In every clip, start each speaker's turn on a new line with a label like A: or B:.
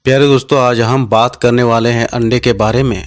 A: प्यारे दोस्तों, आज हम बात करने वाले हैं अंडे के बारे में।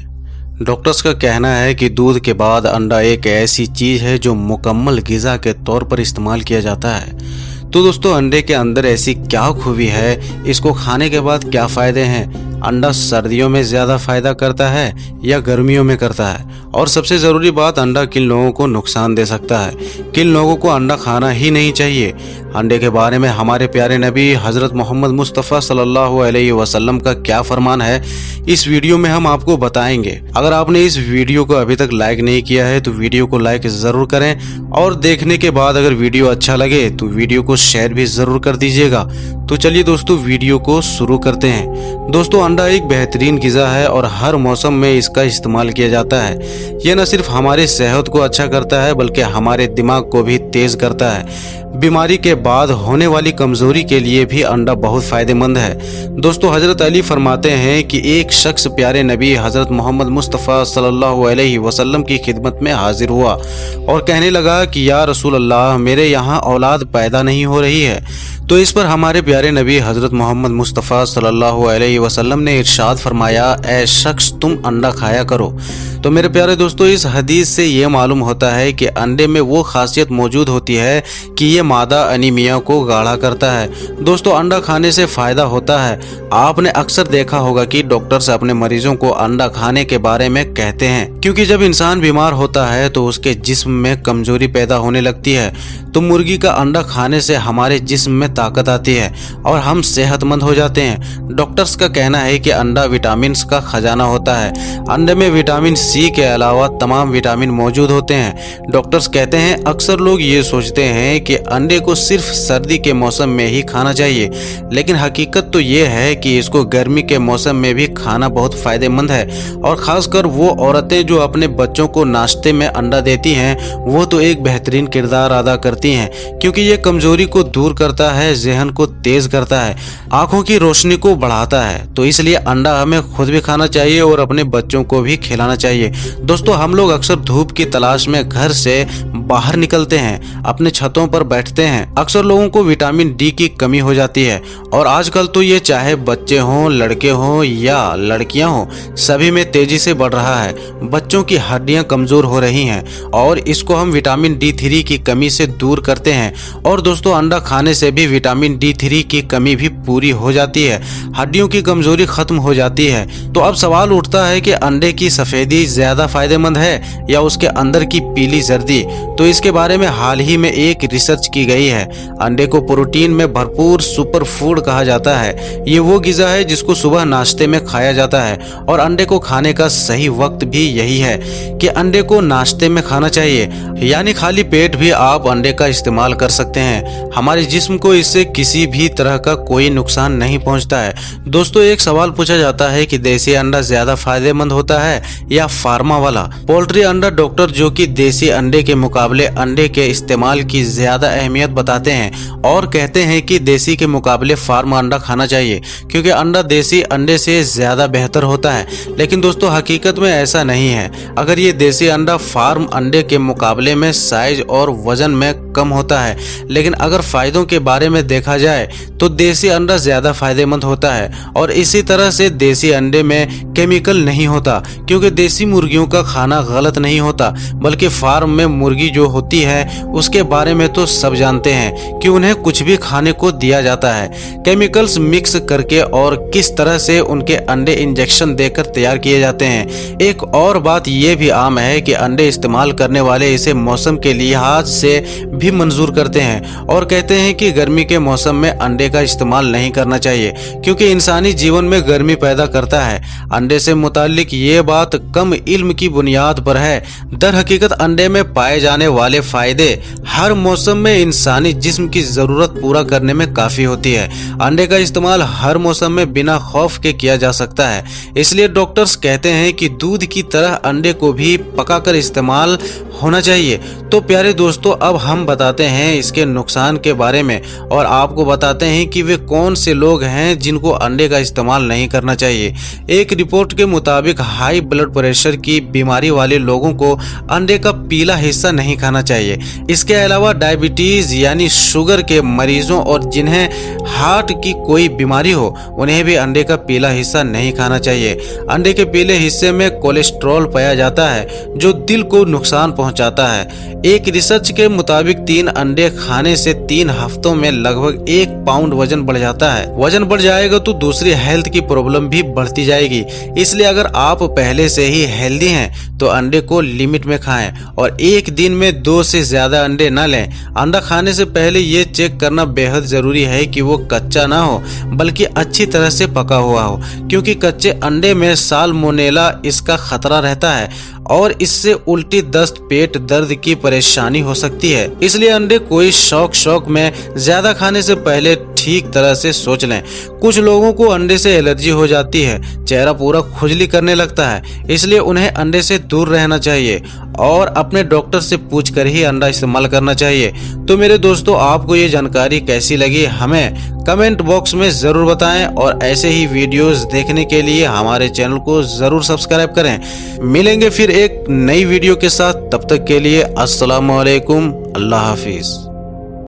A: डॉक्टर्स का कहना है कि दूध के बाद अंडा एक ऐसी चीज़ है जो मुकम्मल ग़िज़ा के तौर पर इस्तेमाल किया जाता है। तो दोस्तों, अंडे के अंदर ऐसी क्या खूबी है, इसको खाने के बाद क्या फ़ायदे हैं, अंडा सर्दियों में ज़्यादा फ़ायदा करता है या गर्मियों में करता है, और सबसे ज़रूरी बात, अंडा किन लोगों को नुकसान दे सकता है, किन लोगों को अंडा खाना ही नहीं चाहिए। अंडे के बारे में हमारे प्यारे नबी हज़रत मोहम्मद मुस्तफ़ा सल्लल्लाहु अलैहि वसल्लम का क्या फरमान है, इस वीडियो में हम आपको बताएंगे। अगर आपने इस वीडियो को अभी तक लाइक नहीं किया है तो वीडियो को लाइक ज़रूर करें, और देखने के बाद अगर वीडियो अच्छा लगे तो वीडियो को शेयर भी ज़रूर कर दीजिएगा। तो चलिए दोस्तों, वीडियो को शुरू करते हैं। दोस्तों, अंडा एक बेहतरीन ग़िज़ा है और हर मौसम में इसका इस्तेमाल किया जाता है। यह न सिर्फ हमारी सेहत को अच्छा करता है बल्कि हमारे दिमाग को भी तेज़ करता है। बीमारी के बाद होने वाली कमज़ोरी के लिए भी अंडा बहुत फ़ायदेमंद है। दोस्तों, हज़रत अली फरमाते हैं कि एक शख्स प्यारे नबी हज़रत मोहम्मद मुस्तफ़ा सल्लल्लाहु अलैहि वसल्लम की खिदमत में हाजिर हुआ और कहने लगा कि या रसूल अल्लाह, मेरे यहाँ औलाद पैदा नहीं हो रही है। तो इस पर हमारे प्यारे नबी हज़रत मोहम्मद मुस्तफ़ा सल्लल्लाहु अलैहि वसल्लम ने इरशाद फरमाया, ए शख्स, तुम अंडा खाया करो। तो मेरे प्यारे दोस्तों, इस हदीस से ये मालूम होता है कि अंडे में वो खासियत मौजूद होती है कि ये मादा अनीमिया को गाढ़ा करता है। दोस्तों, अंडा खाने से फ़ायदा होता है। आपने अक्सर देखा होगा कि डॉक्टर्स अपने मरीजों को अंडा खाने के बारे में कहते हैं, क्योंकि जब इंसान बीमार होता है तो उसके जिस्म में कमजोरी पैदा होने लगती है। तो मुर्गी का अंडा खाने से हमारे जिस्म में ताकत आती है और हम सेहतमंद हो जाते हैं। डॉक्टर्स का कहना है कि अंडा विटामिन का खजाना होता है। अंडे में विटामिन सी के अलावा तमाम विटामिन मौजूद होते हैं। डॉक्टर्स कहते हैं, अक्सर लोग ये सोचते हैं कि अंडे को सिर्फ सर्दी के मौसम में ही खाना चाहिए, लेकिन हकीकत तो ये है कि इसको गर्मी के मौसम में भी खाना बहुत फ़ायदेमंद है। और ख़ासकर वो औरतें जो अपने बच्चों को नाश्ते में अंडा देती हैं, वो तो एक बेहतरीन किरदार अदा करती हैं, क्योंकि ये कमज़ोरी को दूर करता है, जहन को तेज़ करता है, आँखों की रोशनी को बढ़ाता है। तो इसलिए अंडा हमें खुद भी खाना चाहिए और अपने बच्चों को भी खिलाना चाहिए। दोस्तों, हम लोग अक्सर धूप की तलाश में घर से बाहर निकलते हैं, अपने छतों पर बैठते हैं। अक्सर लोगों को विटामिन डी की कमी हो जाती है, और आजकल तो ये चाहे बच्चे हों, लड़के हों या लड़कियां हों, सभी में तेजी से बढ़ रहा है। बच्चों की हड्डियां कमज़ोर हो रही हैं और इसको हम विटामिन D3 की कमी से दूर करते हैं। और दोस्तों, अंडा खाने से भी विटामिन D3 की कमी भी पूरी हो जाती है, हड्डियों की कमज़ोरी ख़त्म हो जाती है। तो अब सवाल उठता है कि अंडे की सफ़ेदी ज़्यादा फ़ायदेमंद है या उसके अंदर की पीली जर्दी। तो इसके बारे में हाल ही में एक रिसर्च की गई है। अंडे को प्रोटीन में भरपूर सुपर फूड कहा जाता है। ये वो ग़िज़ा है जिसको सुबह नाश्ते में खाया जाता है, और अंडे को खाने का सही वक्त भी यही है कि अंडे को नाश्ते में खाना चाहिए, यानी खाली पेट भी आप अंडे का इस्तेमाल कर सकते हैं। हमारे जिस्म को इससे किसी भी तरह का कोई नुकसान नहीं पहुंचता है। दोस्तों, एक सवाल पूछा जाता है कि देसी अंडा ज़्यादा फायदेमंद होता है या फार्मा वाला। पोल्ट्री अंडा डॉक्टर जो कि देसी अंडे के मुकाबले अंडे के इस्तेमाल की ज़्यादा अहमियत बताते हैं और कहते हैं कि देसी के मुकाबले फार्म अंडा खाना चाहिए, क्योंकि अंडा देसी अंडे से ज़्यादा बेहतर होता है। लेकिन दोस्तों, हकीकत में ऐसा नहीं है। अगर ये देसी अंडा फार्म अंडे के मुकाबले में साइज और वजन में कम होता है, लेकिन अगर फ़ायदों के बारे में देखा जाए तो देसी अंडा ज़्यादा फ़ायदेमंद होता है। और इसी तरह से देसी अंडे में केमिकल नहीं होता, क्योंकि देसी मुर्गियों का खाना गलत नहीं होता, बल्कि फार्म में मुर्गी जो होती है उसके बारे में तो सब जानते हैं कि उन्हें कुछ भी खाने को दिया जाता है, केमिकल्स मिक्स करके, और किस तरह से उनके अंडे इंजेक्शन देकर तैयार किए जाते हैं। एक और बात यह भी आम है कि अंडे इस्तेमाल करने वाले इसे मौसम के लिहाज से भी मंजूर करते हैं और कहते हैं कि गर्मी के मौसम में अंडे का इस्तेमाल नहीं करना चाहिए, क्योंकि इंसानी जीवन में गर्मी पैदा करता है। अंडे से मुताल्लिक ये बात कम इल्म की बुनियाद पर है। दर हकीकत अंडे में पाए जाने वाले फायदे हर मौसम में इंसानी जिस्म की ज़रूरत पूरा करने में काफ़ी होती है। अंडे का इस्तेमाल हर मौसम में बिना खौफ के किया जा सकता है। इसलिए डॉक्टर्स कहते हैं कि दूध की तरह अंडे को भी पकाकर इस्तेमाल होना चाहिए। तो प्यारे दोस्तों, अब हम बताते हैं इसके नुकसान के बारे में, और आपको बताते हैं कि वे कौन से लोग हैं जिनको अंडे का इस्तेमाल नहीं करना चाहिए। एक रिपोर्ट के मुताबिक हाई ब्लड प्रेशर प्रेशर की बीमारी वाले लोगों को अंडे का पीला हिस्सा नहीं खाना चाहिए। इसके अलावा डायबिटीज यानी शुगर के मरीजों और जिन्हें हार्ट की कोई बीमारी हो उन्हें भी अंडे का पीला हिस्सा नहीं खाना चाहिए। अंडे के पीले हिस्से में कोलेस्ट्रॉल पाया जाता है जो दिल को नुकसान पहुंचाता है। एक रिसर्च के मुताबिक 3 अंडे खाने से 3 हफ्तों में लगभग 1 पाउंड वजन बढ़ जाता है। वजन बढ़ जाएगा तो दूसरी हेल्थ की प्रॉब्लम भी बढ़ती जाएगी। इसलिए अगर आप पहले से ही हेल्दी हैं तो अंडे को लिमिट में खाएं और एक दिन में 2 से ज्यादा अंडे न लें। अंडा खाने से पहले ये चेक करना बेहद जरूरी है कि वो कच्चा ना हो बल्कि अच्छी तरह से पका हुआ हो, क्योंकि कच्चे अंडे में साल्मोनेला इसका खतरा रहता है और इससे उल्टी, दस्त, पेट दर्द की परेशानी हो सकती है। इसलिए अंडे कोई शौक में ज्यादा खाने से पहले ठीक तरह से सोच लें। कुछ लोगों को अंडे से एलर्जी हो जाती है, चेहरा पूरा खुजली करने लगता है, इसलिए उन्हें अंडे से दूर रहना चाहिए और अपने डॉक्टर से पूछकर ही अंडा इस्तेमाल करना चाहिए। तो मेरे दोस्तों, आपको ये जानकारी कैसी लगी हमें कमेंट बॉक्स में जरूर बताएं और ऐसे ही वीडियोस देखने के लिए हमारे चैनल को जरूर सब्सक्राइब करें। मिलेंगे फिर एक नई वीडियो के साथ, तब तक के लिए अस्सलाम वालेकुम, अल्लाह हाफिज।